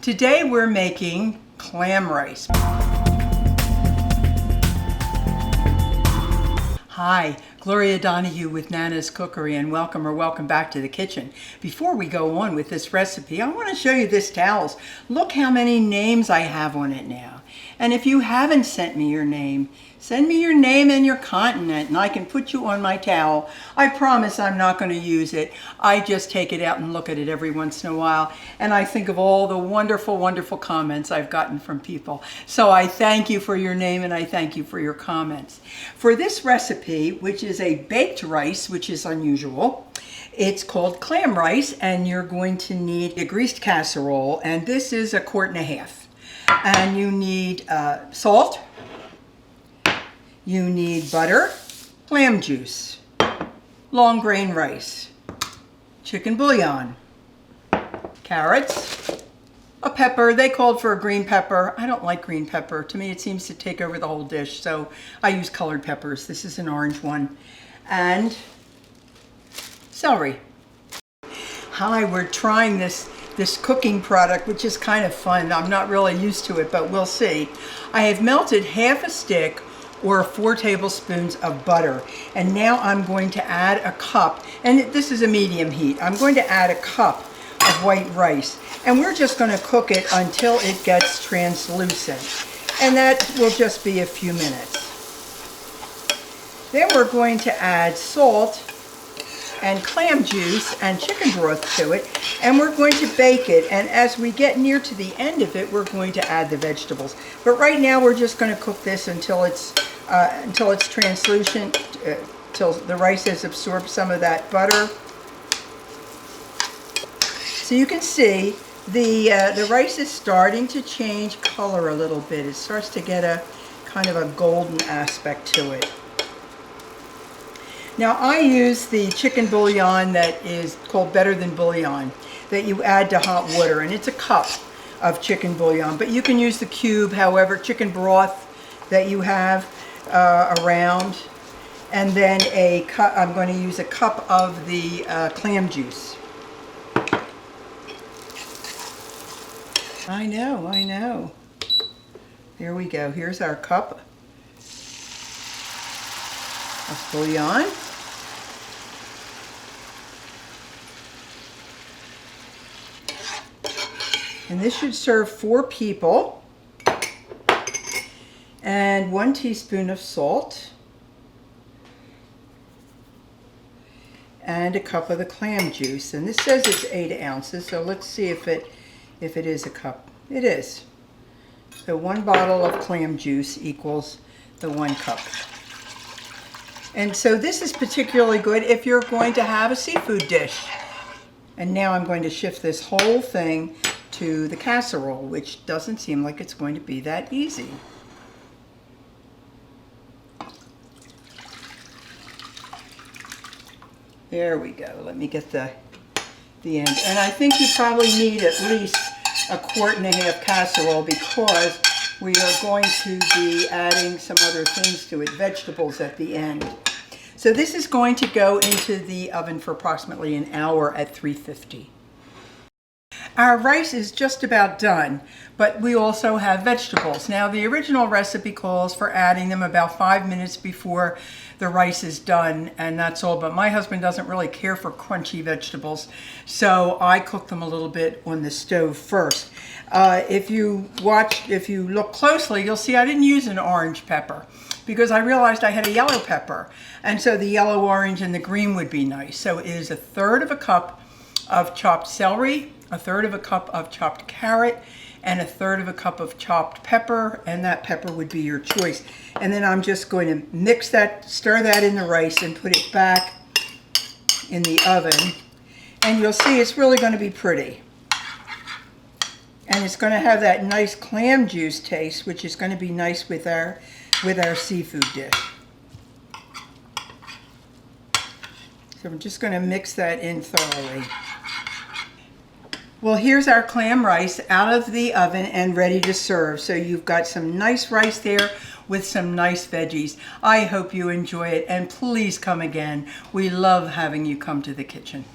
Today we're making clam rice. Hi, Gloria Donahue with Nana's Cookery, and welcome back to the kitchen. Before we go on with this recipe, I want to show you this towels. Look how many names I have on it now. And if you haven't sent me your name, send me your name and your continent and I can put you on my towel. I promise I'm not going to use it. I just take it out and look at it every once in a while. And I think of all the wonderful, wonderful comments I've gotten from people. So I thank you for your name and I thank you for your comments. For this recipe, which is a baked rice, which is unusual, it's called clam rice, and you're going to need a greased casserole, and this is 1.5 quarts. And you need salt, you need butter, clam juice, long grain rice, chicken bouillon, carrots, a pepper. They called for a green pepper. I don't like green pepper. To me it seems to take over the whole dish, so I use colored peppers. This is an orange one. And celery. Hi, we're trying this cooking product, which is kind of fun. I'm not really used to it, but we'll see. I have melted half a stick or 4 tablespoons of butter, and now I'm going to add a cup, and this is a medium heat. I'm going to add a cup of white rice, and we're just going to cook it until it gets translucent, and that will just be a few minutes. Then we're going to add salt and clam juice and chicken broth to it, and we're going to bake it, and as we get near to the end of it we're going to add the vegetables. But right now we're just going to cook this until it's translucent, till the rice has absorbed some of that butter. So you can see the rice is starting to change color a little bit. It starts to get a kind of a golden aspect to it. Now I use the chicken bouillon that is called Better Than Bouillon that you add to hot water, and it's a cup of chicken bouillon, but you can use the cube, however, chicken broth that you have around, and then I'm going to use a cup of the clam juice. I know. There we go. Here's our cup of bouillon. And this should serve 4 people. And 1 teaspoon of salt. And a cup of the clam juice. And this says it's 8 ounces, so let's see if it is a cup. It is. So 1 bottle of clam juice equals the 1 cup. And so this is particularly good if you're going to have a seafood dish. And now I'm going to shift this whole thing to the casserole, which doesn't seem like it's going to be that easy. There we go. Let me get the end. And I think you probably need at least 1.5 quart casserole, because we are going to be adding some other things to it, vegetables at the end. So this is going to go into the oven for approximately an hour at 350. Our rice is just about done, but we also have vegetables. Now the original recipe calls for adding them about 5 minutes before the rice is done, and that's all. But my husband doesn't really care for crunchy vegetables, so I cook them a little bit on the stove first. If you look closely, you'll see I didn't use an orange pepper because I realized I had a yellow pepper, and so the yellow, orange, and the green would be nice. So it is 1/3 cup of chopped celery, 1/3 cup of chopped carrot, and 1/3 cup of chopped pepper, and that pepper would be your choice. And then I'm just going to mix that, stir that in the rice, and put it back in the oven. And you'll see it's really going to be pretty. And it's going to have that nice clam juice taste, which is going to be nice with our seafood dish. So I'm just going to mix that in thoroughly. Well, here's our clam rice out of the oven and ready to serve. So you've got some nice rice there with some nice veggies. I hope you enjoy it, and please come again. We love having you come to the kitchen.